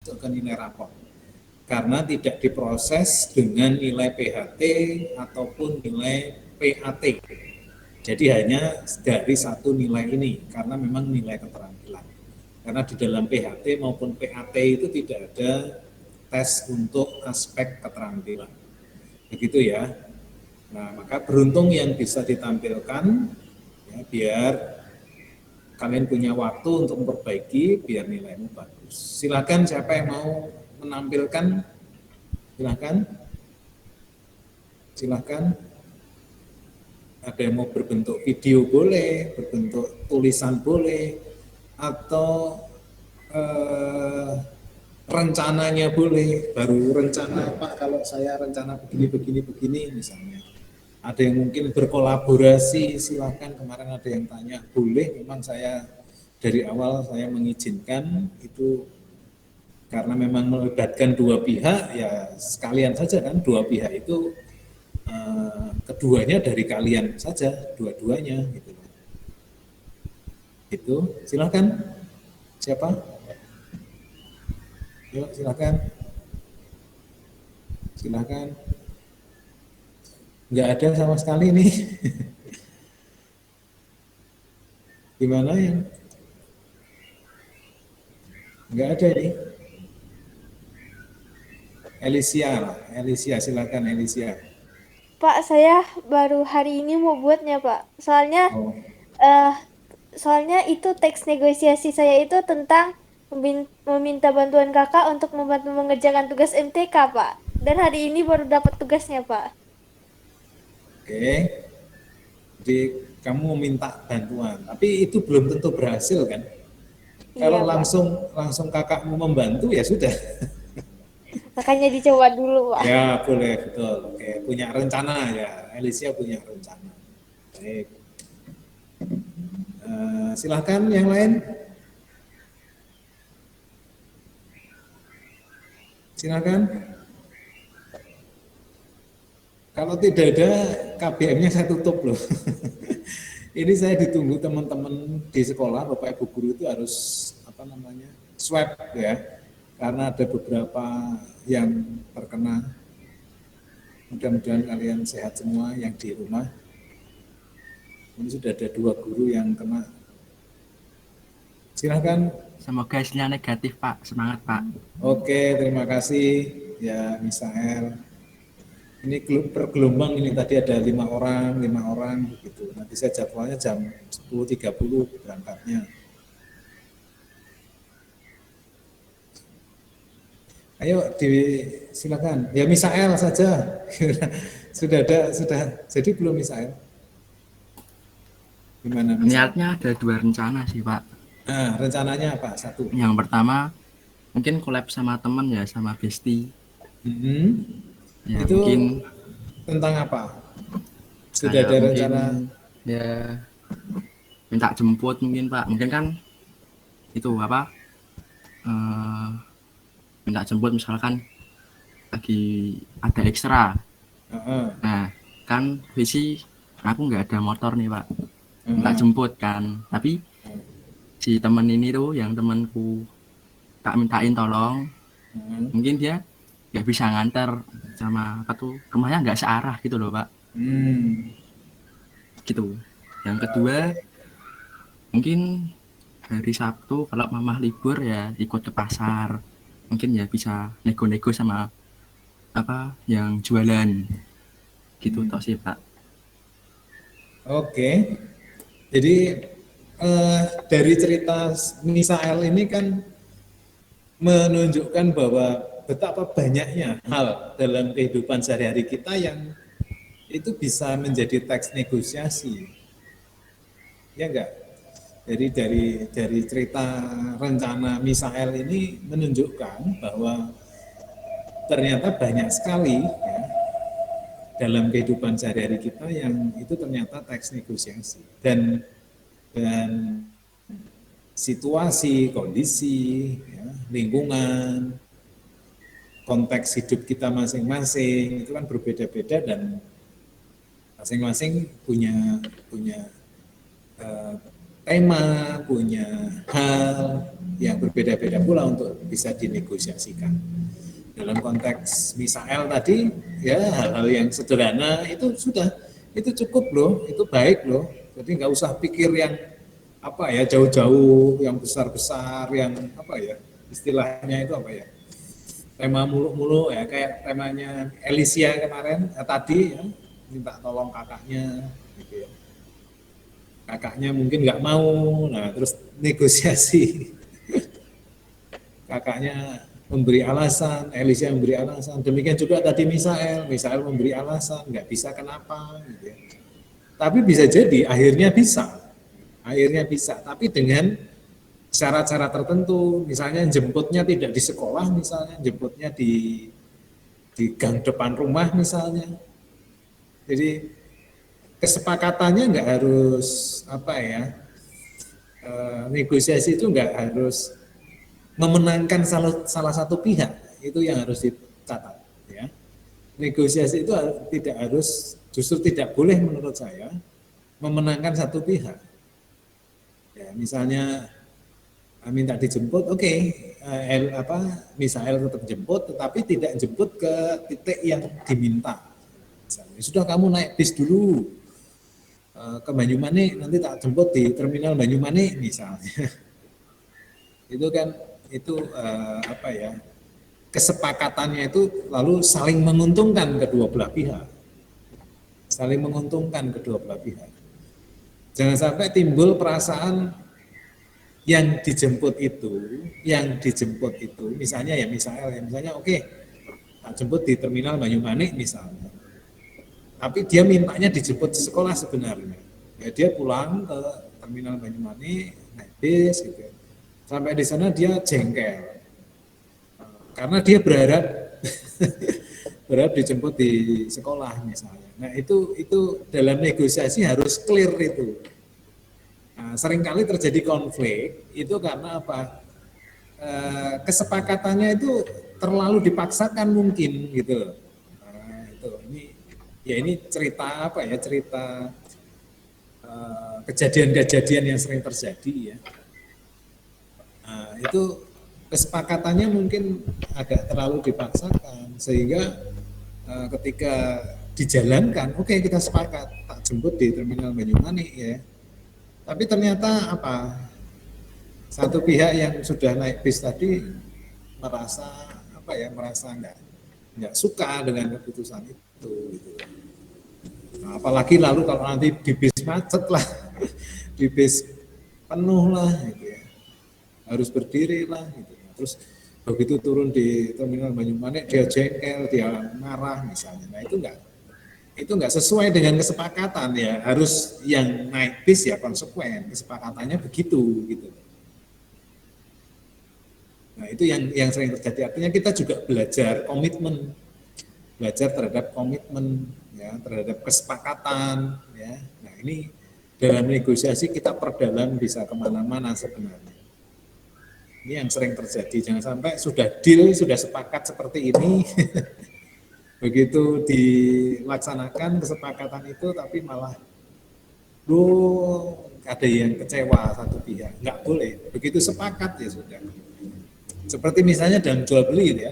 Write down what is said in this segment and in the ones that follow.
ke nilai rapor karena tidak diproses dengan nilai PHT ataupun nilai PAT. Jadi hanya dari satu nilai ini karena memang nilai keterampilan. Karena di dalam PHT maupun PAT itu tidak ada tes untuk aspek keterampilan. Begitu ya. Nah, maka beruntung yang bisa ditampilkan ya, biar kalian punya waktu untuk memperbaiki biar nilaimu bagus. Silakan siapa yang mau menampilkan, silakan. Silakan. Ada yang mau berbentuk video boleh, berbentuk tulisan boleh, atau rencananya boleh. Baru rencana Pak, kalau saya rencana begini misalnya. Ada yang mungkin berkolaborasi, silakan. Kemarin ada yang tanya, boleh. Memang saya dari awal saya mengizinkan itu karena memang melibatkan dua pihak, ya sekalian saja kan, dua pihak itu keduanya dari kalian saja, dua-duanya gitu. Itu silakan. Siapa? Yuk silakan. Silakan. Nggak ada sama sekali nih. Gimana yang? Nggak ada nih. Elisia silakan Elisia. Pak, saya baru hari ini mau buatnya, Pak. Oh, Eh, soalnya itu teks negosiasi saya itu tentang meminta bantuan kakak untuk membantu mengerjakan tugas MTK, Pak. Dan hari ini baru dapat tugasnya, Pak. oke. Jadi kamu meminta bantuan, tapi itu belum tentu berhasil kan? Kalau Iya, Pak. langsung kakakmu membantu ya sudah. Makanya dicoba dulu, Pak. Ya boleh betul. Oke, punya rencana ya. Elisia punya rencana. Baik. Silahkan yang lain. Silakan. Kalau tidak ada KBM-nya saya tutup loh. Ini saya ditunggu teman-teman di sekolah, Bapak Ibu guru itu harus apa namanya swab ya, karena ada beberapa yang terkena. Mudah-mudahan kalian sehat semua yang di rumah. Ini sudah ada 2 guru yang kena. Silahkan. Semoga hasilnya negatif, Pak. Semangat, Pak. Oke, terima kasih ya Misael. Ini per gelombang ini tadi ada 5 orang begitu. Nanti saya jadwalnya jam 10.30 berangkatnya. Ayo silakan. Ya Misael saja. Sudah jadi belum Misael? Gimana Misael? Niatnya ada 2 rencana sih, Pak. Nah, rencananya apa? 1. Yang pertama, mungkin collab sama teman ya, sama bestie. Ya, Itu mungkin tentang apa? Sudah kayak ada mungkin rencana? ya minta jemput mungkin, Pak. Mungkin kan itu apa? Minta jemput misalkan lagi ada ekstra. Nah, kan visi aku nggak ada motor nih, Pak. Minta jemput kan. Tapi si temen ini tuh, yang temanku tak mintain tolong, mungkin dia nggak bisa nganter sama apa tuh, rumahnya nggak searah gitu loh, Pak. Gitu. Yang kedua, mungkin hari Sabtu kalau mamah libur ya ikut ke pasar, mungkin ya bisa nego-nego sama apa yang jualan gitu toh sih, Pak. Oke. Jadi dari cerita Misael ini kan menunjukkan bahwa betapa banyaknya hal dalam kehidupan sehari-hari kita yang itu bisa menjadi teks negosiasi. Ya enggak? Jadi dari cerita rencana Misael ini menunjukkan bahwa ternyata banyak sekali ya, dalam kehidupan sehari-hari kita yang itu ternyata teks negosiasi dan situasi, kondisi, ya, lingkungan, konteks hidup kita masing-masing itu kan berbeda-beda dan masing-masing punya tema, punya hal yang berbeda-beda pula untuk bisa dinegosiasikan. Dalam konteks Misael tadi, ya hal-hal yang sederhana itu sudah, itu cukup loh, itu baik loh. Jadi nggak usah pikir yang apa ya jauh-jauh, yang besar-besar, yang apa ya istilahnya itu apa ya, tema muluk-muluk ya kayak temanya Alicia kemarin tadi ya, minta tolong kakaknya, gitu ya. Kakaknya mungkin nggak mau, nah terus negosiasi. Kakaknya memberi alasan, Alicia memberi alasan. Demikian juga tadi Misael memberi alasan, nggak bisa kenapa, gitu ya. Tapi bisa jadi akhirnya bisa, tapi dengan syarat-syarat tertentu, misalnya jemputnya tidak di sekolah, misalnya jemputnya di gang depan rumah misalnya. Jadi kesepakatannya nggak harus apa ya, negosiasi itu nggak harus memenangkan salah satu pihak, itu yang harus dicatat ya. Negosiasi itu tidak harus, justru tidak boleh menurut saya memenangkan satu pihak ya. Misalnya minta dijemput, oke, Misael tetap jemput, tetapi tidak jemput ke titik yang diminta. Misalnya, sudah kamu naik bis dulu ke Banyumanik, nanti tak jemput di terminal Banyumanik misalnya. Itu kan apa ya, kesepakatannya itu lalu saling menguntungkan kedua belah pihak. Saling menguntungkan kedua belah pihak. Jangan sampai timbul perasaan yang dijemput itu, misalnya oke, tak jemput di terminal Banyumanik misalnya. Tapi dia mintanya dijemput di sekolah sebenarnya. Ya dia pulang ke terminal Banyumanik, naik bis gitu. Sampai di sana dia jengkel. Karena dia berharap dijemput di sekolah misalnya. Nah, itu dalam negosiasi harus clear itu. Nah, seringkali terjadi konflik itu karena apa? Kesepakatannya itu terlalu dipaksakan mungkin gitu. Nah, ini cerita apa ya? Cerita kejadian-kejadian yang sering terjadi ya. Nah, itu kesepakatannya mungkin agak terlalu dipaksakan sehingga ketika dijalankan, oke, kita sepakat tak jemput di terminal Banyumanik ya. Tapi ternyata apa? Satu pihak yang sudah naik bis tadi merasa nggak suka dengan keputusan itu. Gitu. Nah, apalagi lalu kalau nanti di bis macet lah, di bis penuh lah, gitu ya. Harus berdiri lah gitu. Terus begitu turun di terminal Banyumanik dia jengkel, dia marah misalnya. Nah, itu enggak sesuai dengan kesepakatan ya. Harus yang naik bis ya konsekuen, kesepakatannya begitu gitu. Nah, itu yang sering terjadi. Artinya kita juga belajar komitmen. Belajar terhadap komitmen ya, terhadap kesepakatan ya. Nah, ini dalam negosiasi kita perdalam bisa kemana-mana sebenarnya. Ini yang sering terjadi, jangan sampai sudah deal, sudah sepakat seperti ini, begitu dilaksanakan kesepakatan itu, tapi malah ada yang kecewa satu pihak, nggak boleh, begitu sepakat ya sudah. Seperti misalnya dalam jual beli ya,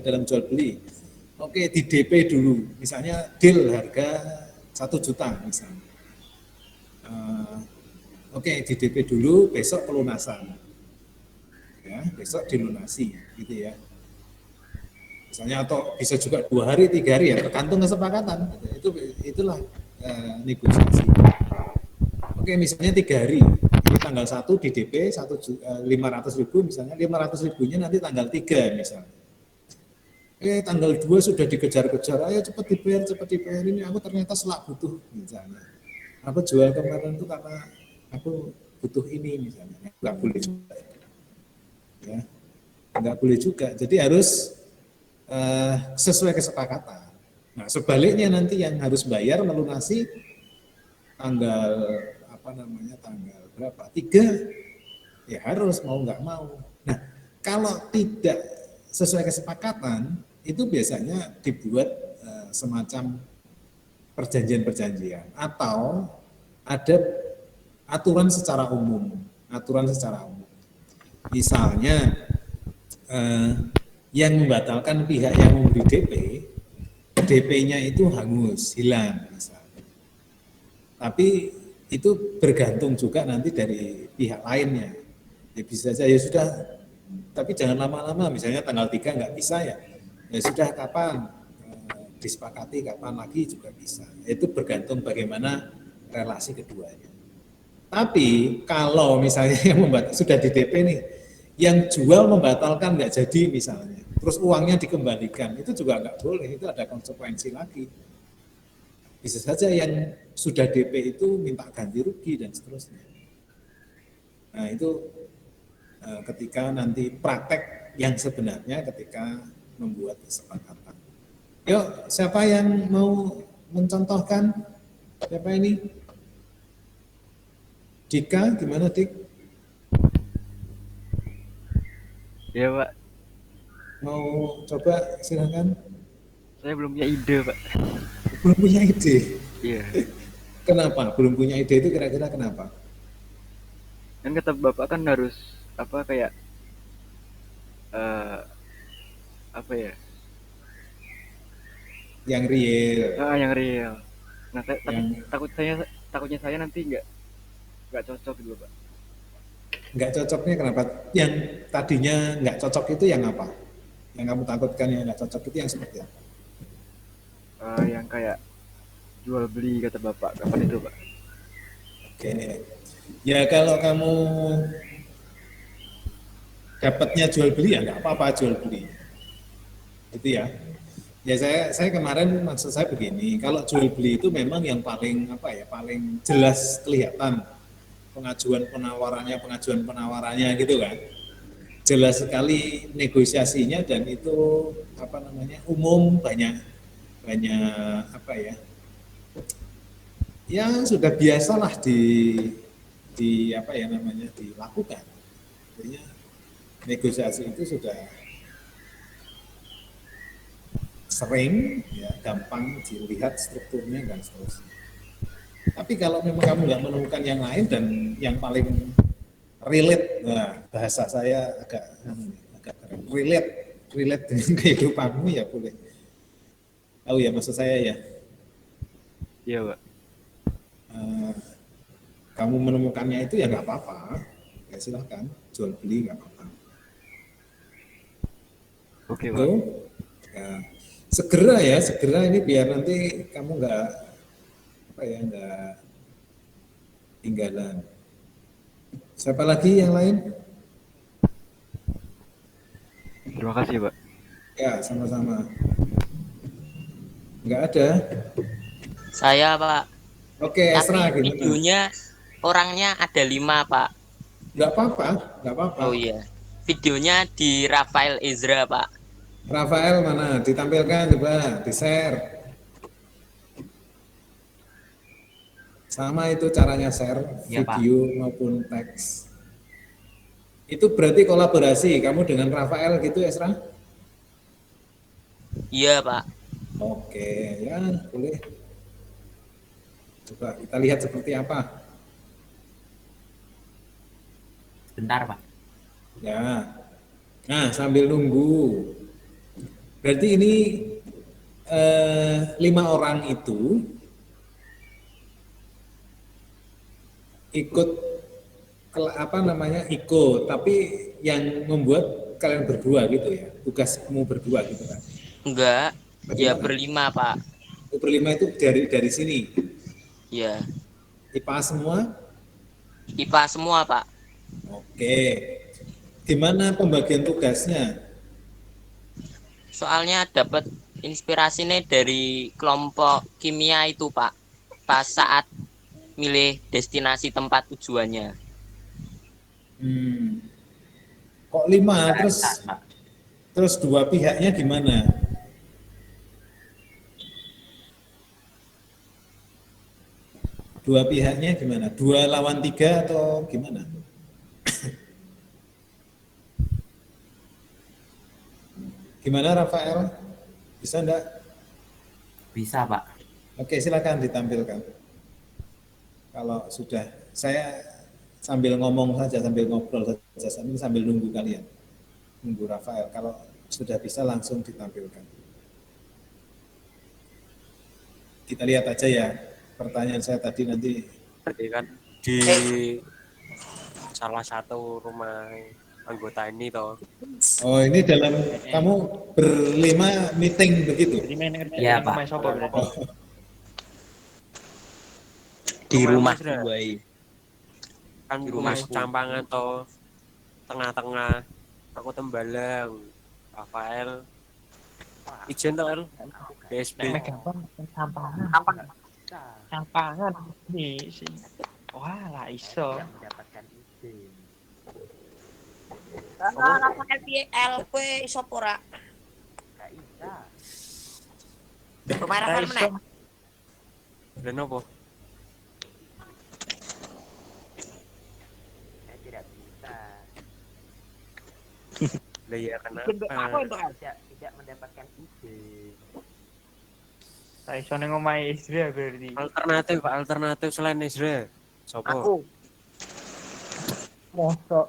oke di DP dulu, misalnya deal harga 1 juta misalnya, oke di DP dulu, besok pelunasan. Ya, besok dilunasi gitu ya. Misalnya atau bisa juga 2 hari, 3 hari ya, tergantung kesepakatan. Itulah negosiasi. Oke, misalnya 3 hari. Jadi tanggal 1 di DP 500.000 misalnya, 500.000-nya nanti tanggal 3 misalnya. Tanggal 2 sudah dikejar-kejar, ayo cepat dibayar ini, aku ternyata selak butuh misalnya. Aku jual kemarin itu karena aku butuh ini misalnya. Enggak boleh juga. Ya, enggak boleh juga. Jadi harus sesuai kesepakatan. Nah, sebaliknya nanti yang harus bayar melunasi tanggal tanggal berapa? 3 ya harus mau nggak mau. Nah, kalau tidak sesuai kesepakatan itu biasanya dibuat semacam perjanjian-perjanjian atau ada aturan secara umum. aturan secara umum. Misalnya yang membatalkan pihak yang memberi DP, DP-nya itu hangus, hilang misalnya. Tapi itu bergantung juga nanti dari pihak lainnya. Ya bisa saja ya sudah, tapi jangan lama-lama, misalnya tanggal 3 nggak bisa ya sudah kapan disepakati, kapan lagi juga bisa. Itu bergantung bagaimana relasi keduanya. Tapi kalau misalnya yang sudah di DP nih, yang jual membatalkan nggak jadi misalnya, terus uangnya dikembalikan, itu juga nggak boleh, itu ada konsekuensi lagi. Bisa saja yang sudah DP itu minta ganti rugi dan seterusnya. Nah itu ketika nanti praktek yang sebenarnya ketika membuat kesepakatan. Yuk, siapa yang mau mencontohkan? Siapa ini? Dika, gimana Dik? Ya Pak, Mau coba silakan. saya belum punya ide Pak. Belum punya ide. Iya. Kenapa? Belum punya ide itu kira-kira kenapa? Kan kata Bapak kan harus apa kayak apa ya? Yang real. Yang real. Nah, Yang takutnya saya nanti nggak cocok gitu Pak. nggak cocoknya kenapa? Yang tadinya nggak cocok itu yang apa? Yang kamu takutkan yang nggak cocok itu yang seperti apa? Yang kayak jual beli kata Bapak, kapan itu Pak? Oke. Ya kalau kamu dapatnya jual beli ya nggak apa-apa jual beli. Itu ya. Ya saya kemarin maksud saya begini, kalau jual beli itu memang yang paling apa ya, paling jelas kelihatan pengajuan penawarannya gitu kan. Jelas sekali negosiasinya dan itu apa namanya umum banyak apa ya, ya sudah biasalah di apa ya namanya dilakukan. Artinya negosiasi itu sudah sering, ya gampang dilihat strukturnya dan seterusnya. Tapi kalau memang kamu nggak menemukan yang lain dan yang paling relate, nah bahasa saya agak keren, relate dengan kehidupanmu ya boleh. Tahu ya maksud saya ya. Iya Pak. Kamu menemukannya itu ya nggak apa-apa, ya silahkan jual beli nggak apa-apa. Oke Pak. Ya, segera ini biar nanti kamu nggak apa ya nggak tinggalan. Siapa lagi yang lain? Terima kasih Pak. Ya sama-sama. Nggak ada. Saya Pak. Oke, Esra Tapi gimana? videonya orangnya ada 5 Pak. Nggak apa-apa. Oh iya. Videonya di Rafael Ezra Pak. Rafael mana? Ditampilkan coba, di-share. Sama itu caranya share Ya, video maupun teks. Itu berarti kolaborasi kamu dengan Rafael gitu, Esra? Iya Pak. Oke, ya boleh. Coba kita lihat seperti apa. Bentar, Pak. Ya. Nah, sambil nunggu. Berarti ini 5 orang itu ikut ikut, tapi yang membuat kalian berdua gitu ya, tugasmu berdua gitu kan? Enggak. Ya Bagaimana? ber-5 Pak. Berlima itu dari sini. Ya. IPA semua? IPA semua Pak. Oke. Gimana pembagian tugasnya? Soalnya dapat inspirasinya dari kelompok kimia itu Pak. Pas saat milih destinasi tempat tujuannya. Kok 5? Terus 2 pihaknya gimana? Dua pihaknya gimana? 2 lawan 3 atau gimana? Gimana Rafael? Bisa enggak? Bisa, Pak. Oke, silakan ditampilkan. Kalau sudah, saya sambil ngomong saja, sambil ngobrol saja, sambil nunggu kalian, nunggu Rafael. Kalau sudah bisa langsung ditampilkan. Kita lihat aja ya pertanyaan saya tadi nanti. Berarti kan di salah satu rumah anggota ini toh. Oh ini dalam kamu berlima meeting begitu? Iya, Pak. Di rumah gue. Kan Di rumah rumahku. campangan toh, tengah-tengah aku Tembalang, Rafael, Ijen toh El, BSB. Campangan nih sih. Wah, lah iso. Rafael PLP iso ora? Pemain Rafael meneh. Dan apa? Lah ya kenapa? Tidak mendapatkan ide. Lah iso ning omahe Isra berarti. Alternatif selain Isra. Sopo? Aku. Mosok.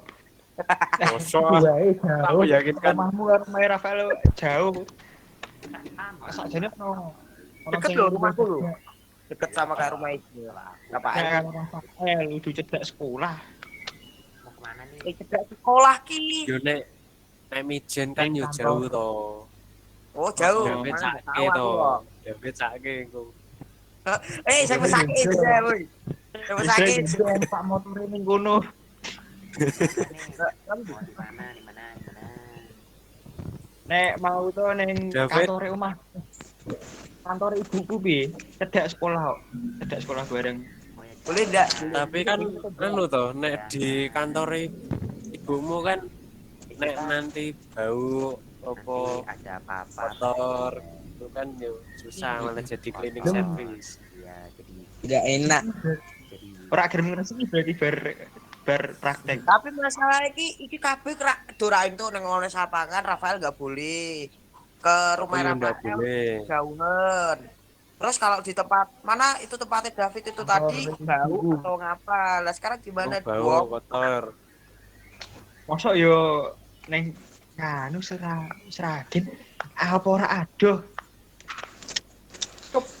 Mosok. Wae jauh. Aku yakin kan. Rumahmu karo omahe Rafael jauh. Sakjane ono. Deket lho rumahku lho. Deket sama kayak rumah itu. Rafael. Rafael udah cedak sekolah. Mau kemana nih? Cedak sekolah ki. Yo nek Mijen kan yo jauh toh. Oh jauh. David Mana cake tahu aku toh. kok. David cake ku. Saya sakit itu ya, boy. Saya sakit. Pak motor ning kono. Di mana? Nek mau to ning David. kantore omah. Kantor ibuku piye? Cedak sekolah kok. Cedak sekolah bareng. Boleh enggak? Tapi kan anu toh nek di kantor ibumu kan nek nanti bau apa Ada apa-apa. kotor itu kan yo susah malah jadi cleaning service. Ya, jadi Tidak enak. Ora gelem ngresiki berarti bar praktek. tapi masalah iki kabeh dora itu nang oleh lapangan Rafael enggak boleh ke rumah Iya, nggak Rafael boleh. jauhan. Terus kalau di tempat mana itu tempatnya David itu tadi bau atau ngapa? Lah sekarang gimana Bau Dok? kotor. Mosok yo ning anu Seragen apa ora adoh.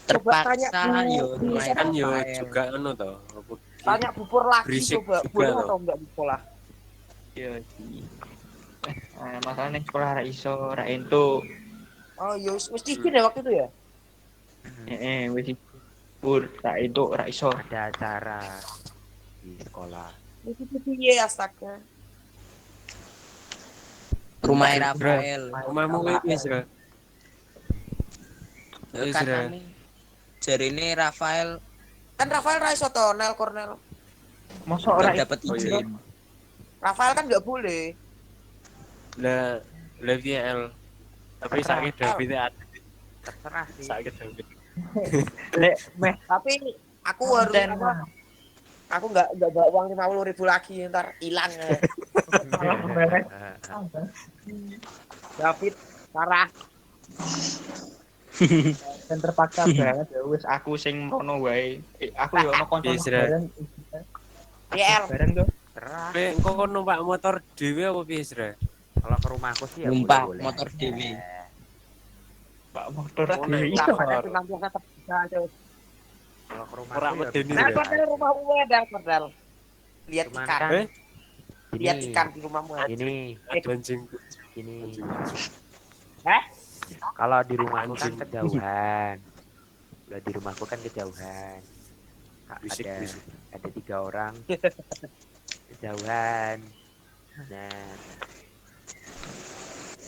Coba tanya Terpaksa Bu- yo Bu- rumah Kan yo Rafael. juga anu toh. tanya bubur lagi Berisik coba juga boleh loh. atau enggak di sekolah? Iya sih. Masalah ning sekolah ora iso, ora entuk. Oh iya wis izin ya waktu itu ya? Wis libur, ora entuk, ora iso. Ada acara di sekolah. Itu piye astaga. Rumah Rafael. Rumahmu kuwi wis ra. Wis ra. Katanya jarine Rafael Kan Rafael ra iso to Nel Cornel. Mosok ora nggak dapat Oh, iya. izin. Rafael kan enggak boleh. Lah VL. Tapi sakit David Terserah sih. sakit David. lek meh Tapi aku harus konten apa? Aku enggak bawa uang 50.000 lagi ntar hilang ya. malah beres. David parah. Dan terpaksa banget ya wis aku sing rono wae. Aku yo ono kanca Isra. bareng. PL. Bareng tuh. Terserah. Engko kok numpak motor dhewe apa piye, Sra? Kalau ke rumahku sih ya Numpak boleh-boleh motor aja. dewe. Pak motor Oh, dhewe naik iso. motor. Nanti tetap bisa Cus. Kalau ke Ora rumahku ya medeni, Nah, Sra. Cornel rumahmu ada Cornel. Lihat Cuman ikan. kan Eh? Lihat Gini, ikan di rumahmu. Gini, Anjing. gini. Hah? Kalau di rumahku kan Anjing. kejauhan. Kalau di rumahku kan kejauhan. Bisik, Ada bisik. ada 3 orang kejauhan. Nah,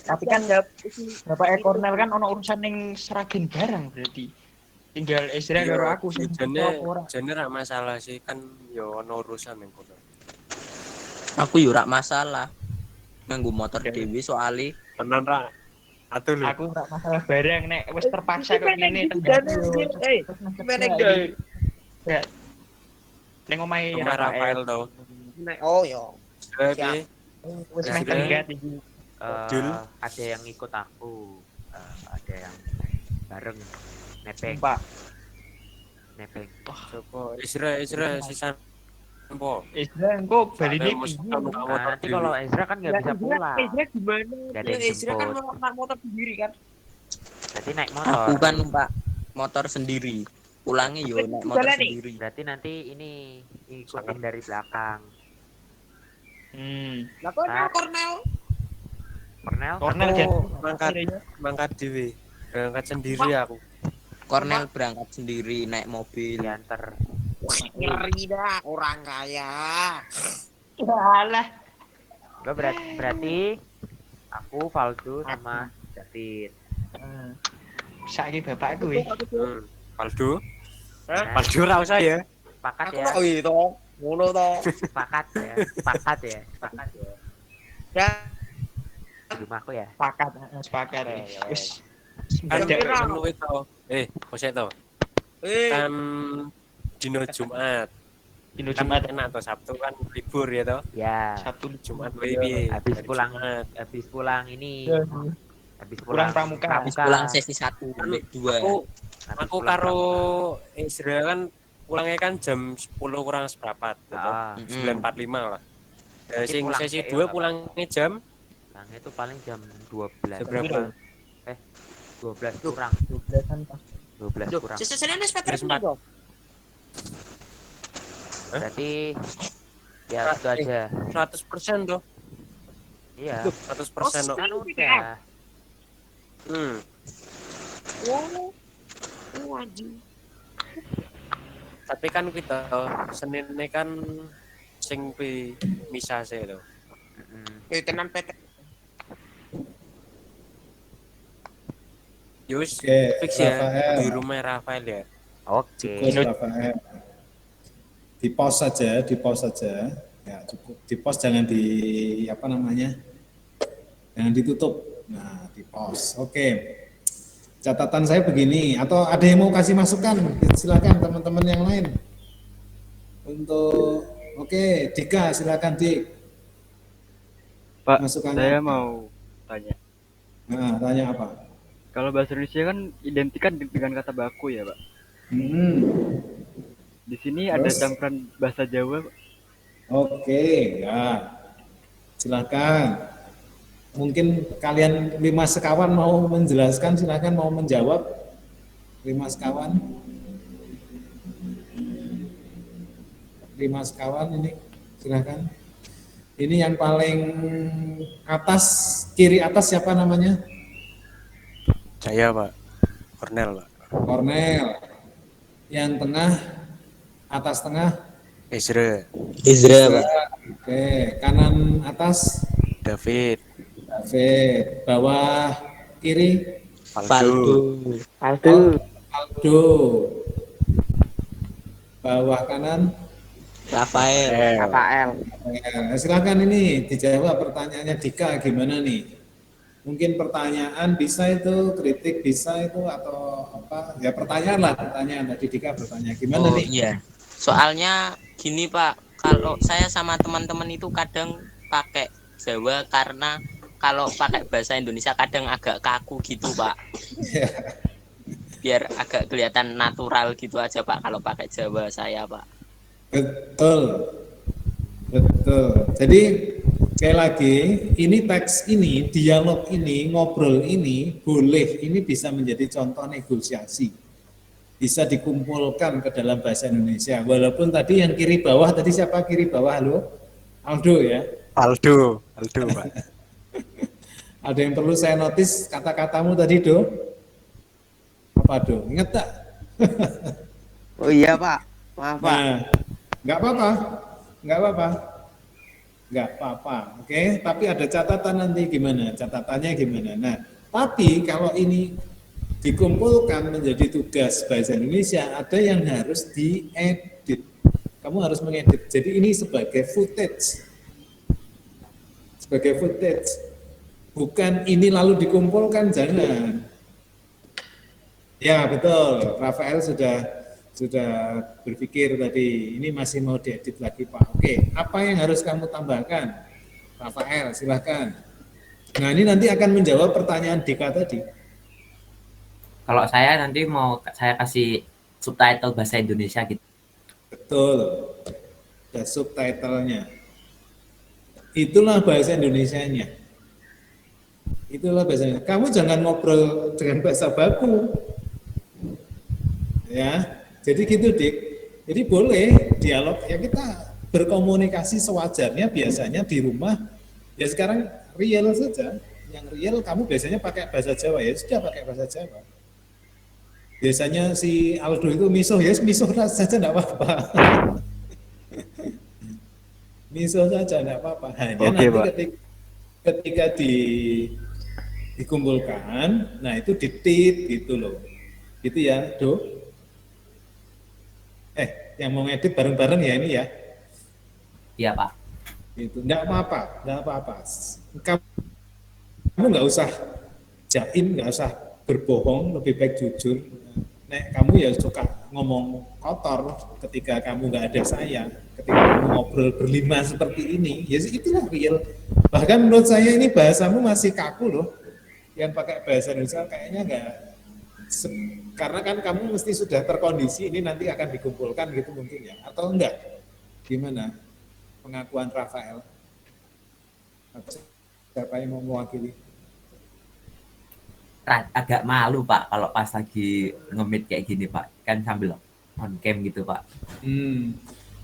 Tapi kan Bapak Cornel kan ono urusan ning Seragen barang berarti. Tinggal Ezra karo aku sing ora. Jane ra masalah sih kan yo ono urusan ning kono. Aku yo ora masalah. Nganggo motor dewe soalnya Tenan ra? Atuh lho. Aku ora masalah barang nek wis terpaksa kok ngene Gimana guys? Ning omahe Rumah Rafael to. Oh yo. Sra piye? wis meh Ezra. tenggat iki. Dul. ada yang ikut aku, ada yang bareng nepeng, Pak. nepeng. Sopo? Isra sisan Po. Ezra engko balik Sampai nih. Nanti kalau Ezra kan nggak bisa pulang. Ezra gimana? Nggak ada Ya, yang Ezra kan jemput. naik motor sendiri kan. Berarti naik motor. Aku kan numpak motor sendiri. Pulangnya yo naik motor Jalan nih. sendiri. Berarti nanti ini ikutin dari belakang. Lah kok Cornel? Cornel Aku mangkat dewe. Berangkat sendiri aku. Cornel berangkat sendiri naik mobil. diantar. Ngeri dah orang kaya. Alah. Gua berarti aku Valdo sama David. Saiki bapakku ya. Faldo. Nah, Faldo ra usah ya. sepakat Aku ya. tak itu. Ngono to. Sepakat ya. Sepakat ya. Sepakat ya. Ya. Di rumahku ya. Sepakat. Oke, ya Wis. Kan Ada anu itu. Kosek to. Kan dino Jumat. Dino Kan Jumat enak to Sabtu kan libur ya to. Ya. Sabtu Jumat piye? Habis Hari pulang Jumat. habis pulang ini. Iya. Habis Pulang pulang pramuka. Habis pulang sesi 1 sampai 2. Habis Aku pulang karo pramuka. Ezra kan pulangnya kan jam 10 kurang seperempat. Ah, 9.45 lah. Nanti Sing pulang sesi kayak 2 apa? pulangnya jam pulangnya itu paling jam 12. seberapa? 12 kurang. 12 Loh, kurang. sesene wis Peter Terus, Pak. kok. Berarti ya itu aja. 100% tuh. Iya. 100% no. Kan udah. Anjing. Tapi kan kita Senin ini kan sing pi misa sih to. Tenan Peter. Yus, Oke, fix ya Rafael. di rumah Rafael ya. Oke. Cukup Rafael. Di pause saja. Ya, cukup. Di pause, jangan di apa namanya? Jangan ditutup. Nah, di pause. Oke. Catatan saya begini, atau ada yang mau kasih masukan? Silakan teman-teman yang lain. Oke, Dika, silakan Dik. Pak, Masukannya saya apa? mau tanya. Nah, tanya apa? Kalau bahasa Indonesia kan identik kan dengan kata baku ya, Pak. Di sini ada Terus? campuran bahasa Jawa, Pak. Oke, ya. Silakan. Mungkin kalian 5 sekawan mau menjelaskan, silakan mau menjawab. 5 sekawan. 5 sekawan ini, silakan. Ini yang paling atas, kiri atas siapa namanya? Saya Pak. Cornel Pak. Cornel. Yang tengah, atas tengah? Ezra. Pak. Oke, kanan atas? David. David. Bawah kiri? Faldo. Aldo. Bawah kanan? Rafael. Silakan ini dijawab pertanyaannya Dika gimana nih? Mungkin pertanyaan bisa itu, kritik bisa itu, atau apa? Ya pertanyaan lah, pertanyaan tadi Dika bertanya gimana nih? Iya. Soalnya gini Pak, kalau saya sama teman-teman itu kadang pakai Jawa karena kalau pakai bahasa Indonesia kadang agak kaku gitu Pak. Biar agak kelihatan natural gitu aja Pak kalau pakai Jawa saya Pak. Betul. Jadi sekali lagi, ini teks ini, dialog ini, ngobrol ini, boleh, ini bisa menjadi contoh negosiasi. Bisa dikumpulkan ke dalam bahasa Indonesia. Walaupun tadi yang kiri bawah, tadi siapa kiri bawah? Halo? Aldo ya? Aldo Pak. Ada yang perlu saya notis kata-katamu tadi, Do? Apa, Do? Ingat tak? Oh iya, Pak. Maaf, Pak. Nah, nggak apa-apa, oke. Tapi ada catatan nanti gimana? Catatannya gimana? Nah, tapi kalau ini dikumpulkan menjadi tugas bahasa Indonesia, ada yang harus diedit. Kamu harus mengedit. Jadi ini sebagai footage. Bukan ini lalu dikumpulkan, jangan. Ya, betul. Rafael sudah berpikir tadi, ini masih mau diedit lagi Pak. Oke, apa yang harus kamu tambahkan? Rafael, silahkan. Nah, ini nanti akan menjawab pertanyaan Dika tadi. Kalau saya nanti saya kasih subtitle bahasa Indonesia gitu. Betul. ada subtitlenya. Itulah bahasa Indonesianya. Itulah bahasa Indonesia. Kamu jangan ngobrol dengan bahasa baku. Ya, jadi gitu Dik. Jadi boleh dialog, ya kita berkomunikasi sewajarnya biasanya di rumah. Ya sekarang real saja. Yang real kamu biasanya pakai bahasa Jawa, ya sudah pakai bahasa Jawa. Biasanya si Aldo itu misuh, ya misuh saja enggak apa-apa. Misuh saja enggak apa-apa. Hanya Oke, nanti Pak. ketika dikumpulkan, nah itu ditit gitu loh. Gitu ya, Do. Yang mau ngedit bareng-bareng ya ini ya. Iya, Pak. Itu enggak apa-apa, enggak apa-apa. Kamu nggak usah jaim, nggak usah berbohong, lebih baik jujur. Nek kamu ya suka ngomong kotor ketika kamu nggak ada saya, ketika kamu ngobrol berlima seperti ini, ya itulah real. Bahkan menurut saya ini bahasamu masih kaku loh. Yang pakai bahasa Indonesia kayaknya nggak, karena kan kamu mesti sudah terkondisi ini nanti akan dikumpulkan gitu mungkin ya, atau enggak? Gimana pengakuan Rafael? Atau siapa yang mau mewakili? Agak malu Pak kalau pas lagi nge-meet kayak gini Pak, kan sambil on cam gitu Pak.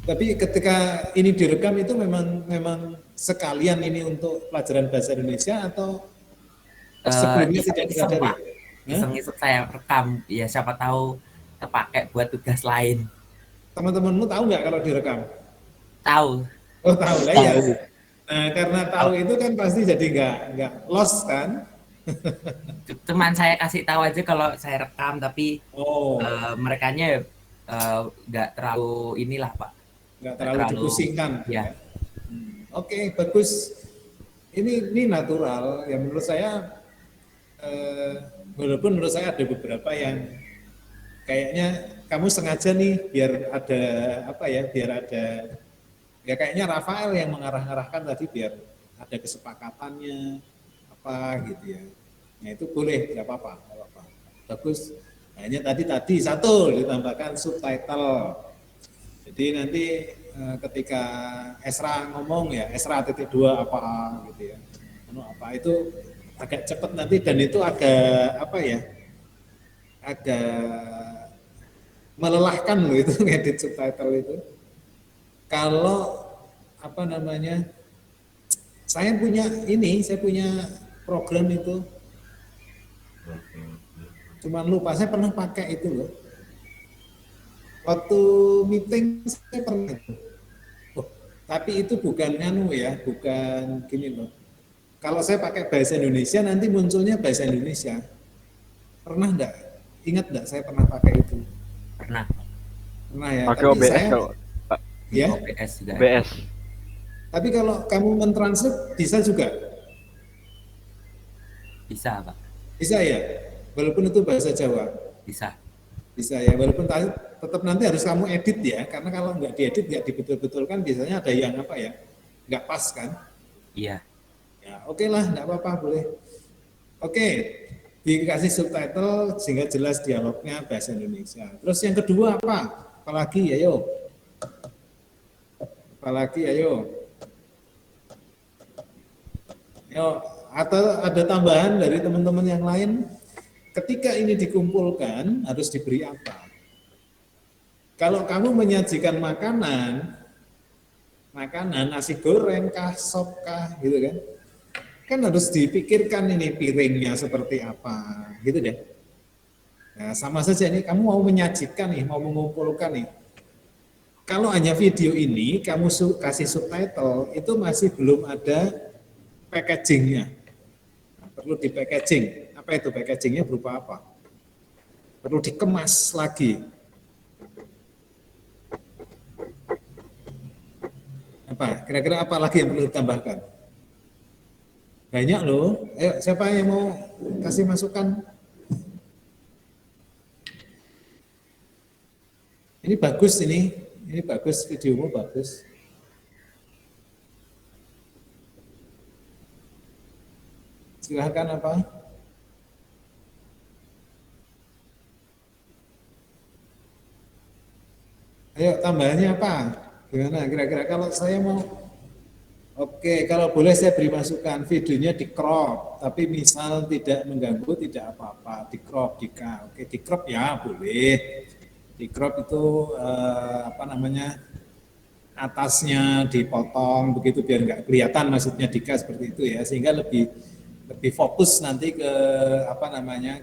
Tapi ketika ini direkam itu memang sekalian ini untuk pelajaran bahasa Indonesia atau sebelumnya tidak disadari? Iseng-iseng saya rekam, ya siapa tahu terpakai buat tugas lain. Teman-temanmu tahu nggak kalau direkam? Tahu. Oh tahu lah ya. Nah karena tahu itu kan pasti jadi nggak lost kan? Teman saya kasih tahu aja kalau saya rekam, tapi merekanya nggak terlalu inilah Pak. Nggak terlalu dipusingkan. Ya. Oke, bagus. Ini natural. Ya menurut saya, walaupun menurut saya ada beberapa yang kayaknya kamu sengaja nih biar ada apa ya, biar ada ya kayaknya Rafael yang mengarah-arahkan tadi biar ada kesepakatannya apa gitu ya. Nah itu boleh, nggak apa-apa. Bagus. Hanya tadi satu ditambahkan subtitle. Jadi nanti ketika Esra ngomong ya, Esra .2 apa gitu ya. Apa itu agak cepat nanti dan itu agak apa ya? Agak melelahkan loh itu ngedit subtitle itu. Kalau apa namanya? Saya punya program itu. Cuman lupa, saya pernah pakai itu loh. Waktu meeting saya pernah. Tapi itu bukan bukan gini loh. Kalau saya pakai bahasa Indonesia nanti munculnya bahasa Indonesia. Pernah enggak? Ingat enggak saya pernah pakai itu? Pernah. Pernah ya. Pakai OBS kalau ya. OBS juga. OBS. Tapi kalau kamu mentranslate bisa juga? Bisa Pak. Bisa ya? Walaupun itu bahasa Jawa? Bisa. Bisa ya, walaupun tetap nanti harus kamu edit ya, karena kalau nggak diedit, nggak dibetul-betulkan biasanya ada yang apa ya, nggak pas kan? Iya. Ya oke lah, nggak apa-apa, boleh. Oke, dikasih subtitle sehingga jelas dialognya bahasa Indonesia. Terus yang kedua apa? Apalagi ayo? Yo, atau ada tambahan dari teman-teman yang lain? Ketika ini dikumpulkan harus diberi apa? Kalau kamu menyajikan makanan nasi goreng kah, sop kah, gitu kan harus dipikirkan ini piringnya seperti apa, gitu deh. Nah, sama saja nih, kamu mau menyajikan nih, mau mengumpulkan nih. Kalau hanya video ini, kamu kasih subtitle, itu masih belum ada packagingnya. Nah, perlu di packaging. Apa itu packagingnya berupa apa? Perlu dikemas lagi. Apa? Kira-kira apa lagi yang perlu ditambahkan? Banyak loh. Ayo, siapa yang mau kasih masukan? Ini bagus ini bagus, videomu bagus. Silahkan apa? Ayo tambahannya apa? Gimana kira-kira kalau saya mau, oke, kalau boleh saya beri masukan, videonya di crop, tapi misal tidak mengganggu, tidak apa-apa, di crop, oke, di crop ya boleh, di crop itu atasnya dipotong begitu biar nggak kelihatan, maksudnya Dika seperti itu ya, sehingga lebih fokus nanti ke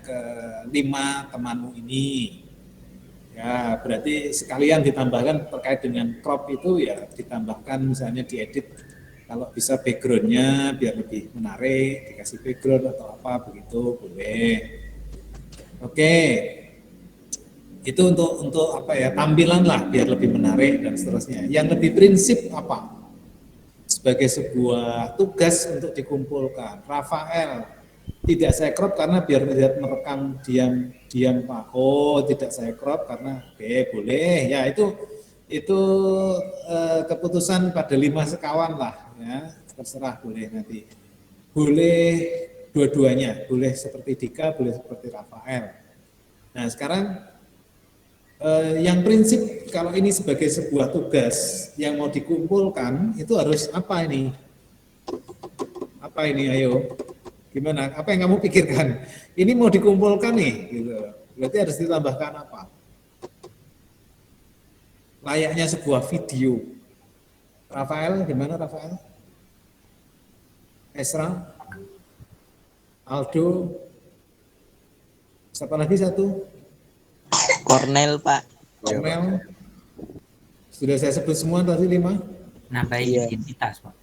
ke 5 temanmu ini. Ya, berarti sekalian ditambahkan terkait dengan crop itu ya ditambahkan misalnya diedit kalau bisa backgroundnya biar lebih menarik, dikasih background atau apa begitu boleh. Oke, itu untuk tampilan lah biar lebih menarik dan seterusnya. Yang lebih prinsip apa? Sebagai sebuah tugas untuk dikumpulkan. Rafael, tidak saya crop karena biar tidak merekam diam Pak. Oh, tidak saya crop karena boleh. Ya itu keputusan pada 5 sekawan lah ya, terserah boleh nanti. Boleh dua-duanya, boleh seperti Dika, boleh seperti Rafael. Nah, sekarang yang prinsip kalau ini sebagai sebuah tugas yang mau dikumpulkan itu harus apa ini? Apa ini? Ayo, gimana? Apa yang kamu pikirkan? Ini mau dikumpulkan nih, gitu. Berarti harus ditambahkan apa? Layaknya sebuah video. Rafael, gimana Rafael? Esra, Aldo, siapa lagi satu? Cornel, Pak. Cornel. Sudah saya sebut semua tadi 5. Nambahi identitas, Pak.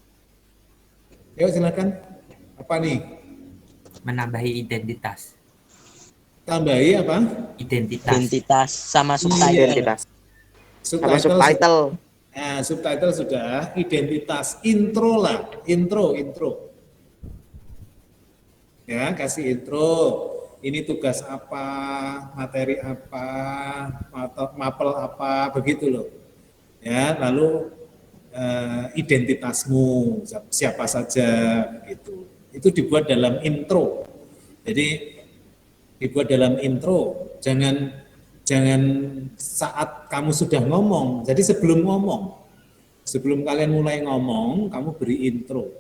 Yuk silakan. Apa nih? Menambahi identitas. Tambahi apa? Identitas sama subtitle. Identitas. Sama subtitle. Nah, subtitle sudah, identitas, intro lah, intro. Ya, kasih intro. Ini tugas apa, materi apa, mapel apa, begitu loh. Ya, lalu identitasmu, siapa saja, begitu. Itu dibuat dalam intro. Jadi dibuat dalam intro, jangan saat kamu sudah ngomong. Jadi sebelum kalian mulai ngomong, kamu beri intro.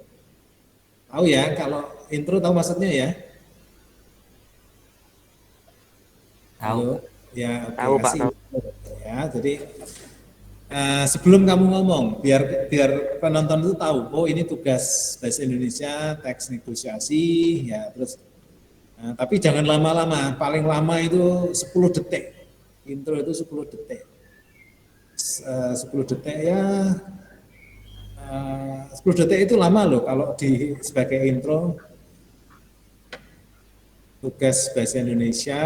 Tahu ya, kalau intro tahu maksudnya ya? Tahu. Ya, okay, tahu Pak. Tahu. Ya, jadi sebelum kamu ngomong, biar penonton itu tahu, oh ini tugas bahasa Indonesia, teks negosiasi, ya terus. Tapi jangan lama-lama, paling lama itu 10 detik. Intro itu 10 detik. 10 detik ya. 10 detik itu lama loh kalau sebagai intro. Tugas bahasa Indonesia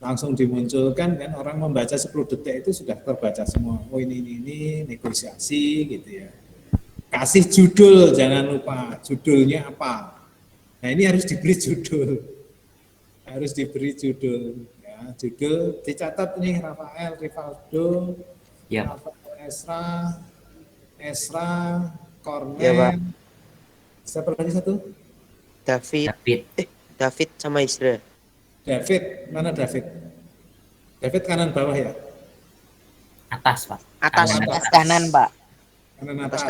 langsung dimunculkan kan, orang membaca 10 detik itu sudah terbaca semua. Oh ini negosiasi gitu ya. Kasih judul, jangan lupa judulnya apa. Nah ini harus diberi judul. Ya, judul dicatat nih, Rafael, Rivaldo, ya. Rafael, Esra, Cornel. Ya, Pak. Siapa lagi satu? David sama Isra. David, mana David? David kanan bawah ya? Atas, Pak. Atas kanan, Pak. Kanan atas.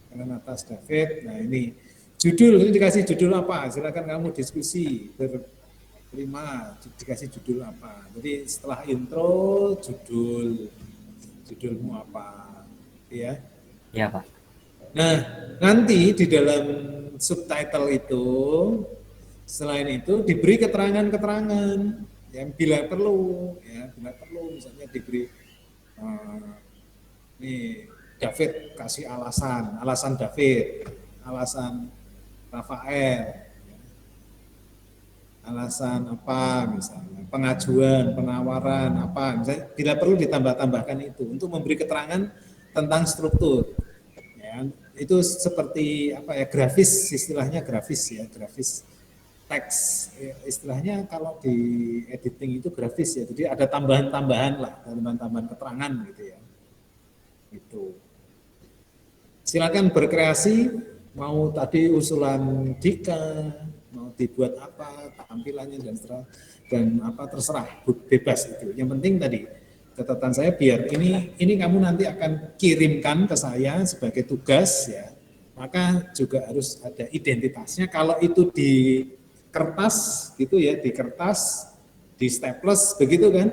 Kanan atas David. Nah ini judul, ini dikasih judul apa? Silakan kamu diskusi berlima, dikasih judul apa. Jadi setelah intro, judulmu apa, ya? Iya Pak. Nah nanti di dalam subtitle itu, selain itu diberi keterangan-keterangan yang bila perlu, misalnya diberi nih David kasih alasan David, alasan Rafael, alasan apa misalnya, pengajuan, penawaran apa, misalnya bila perlu ditambah-tambahkan itu untuk memberi keterangan tentang struktur. Ya, itu seperti apa ya, grafis, istilahnya grafis ya, grafis teks, istilahnya kalau di editing itu grafis ya, jadi ada tambahan-tambahan lah, tambahan keterangan gitu ya. Itu. Silakan berkreasi, mau tadi usulan Dika, mau dibuat apa tampilannya dan apa terserah, bebas itu. Yang penting tadi catatan saya biar ini kamu nanti akan kirimkan ke saya sebagai tugas ya, maka juga harus ada identitasnya. Kalau itu di kertas gitu ya, di kertas, di staples begitu kan,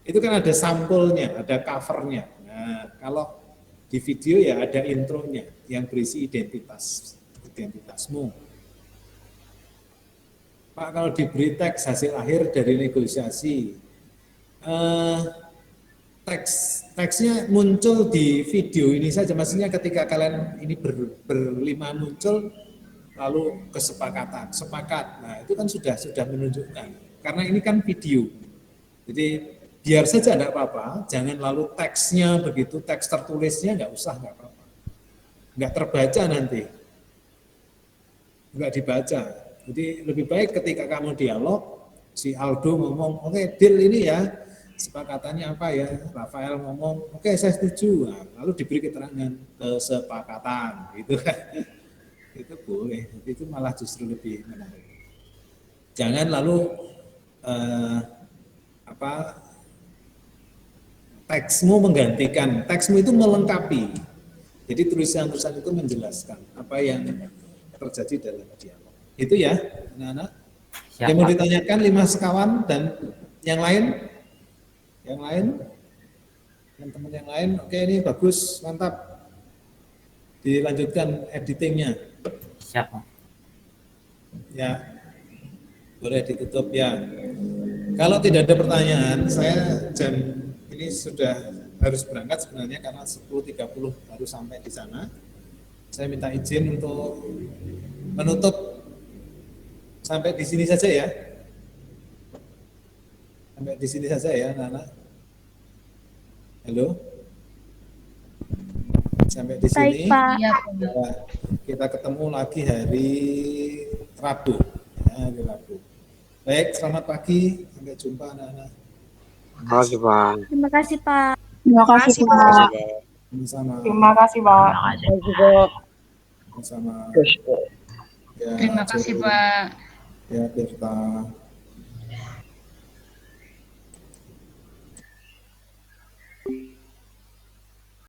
itu kan ada sampulnya, ada covernya. Nah, kalau di video ya ada intronya yang berisi identitasmu. Pak, kalau diberi teks hasil akhir dari negosiasi, teksnya muncul di video ini saja, maksudnya ketika kalian ini berlima muncul lalu kesepakatan, sepakat, nah itu kan sudah menunjukkan, karena ini kan video, jadi biar saja enggak apa-apa, jangan lalu teksnya begitu, teks tertulisnya enggak usah, enggak apa-apa, enggak terbaca nanti, enggak dibaca, jadi lebih baik ketika kamu dialog, si Aldo ngomong, oke, deal ini ya, sepakatannya apa ya, Rafael ngomong, oke, saya setuju, nah, lalu diberi keterangan kesepakatan, gitu kan, itu boleh, itu malah justru lebih menarik. Jangan lalu teksmu menggantikan, teksmu itu melengkapi, jadi tulisan-tulisan itu menjelaskan apa yang terjadi dalam dialog. Itu ya, anak-anak. Yang mau ditanyakan 5 sekawan dan yang lain? Yang teman yang lain, oke ini bagus, mantap. Dilanjutkan editingnya. Siap. Ya, boleh ditutup ya. Kalau tidak ada pertanyaan, saya jam ini sudah harus berangkat sebenarnya karena 10.30 baru sampai di sana. Saya minta izin untuk menutup sampai di sini saja ya. Sampai di sini saja ya, anak-anak. Halo, sampai di sini. Baik, Pak. Ya, kita ketemu lagi hari Rabu. Ya, hari Rabu. Baik, selamat pagi. Sampai jumpa anak-anak. Terima kasih, Pak. Terima kasih, Pak. Terima kasih, Pak. Sama-sama. Terima kasih, Pak. Sama-sama. Terima kasih, Pak. Ya, Tirta.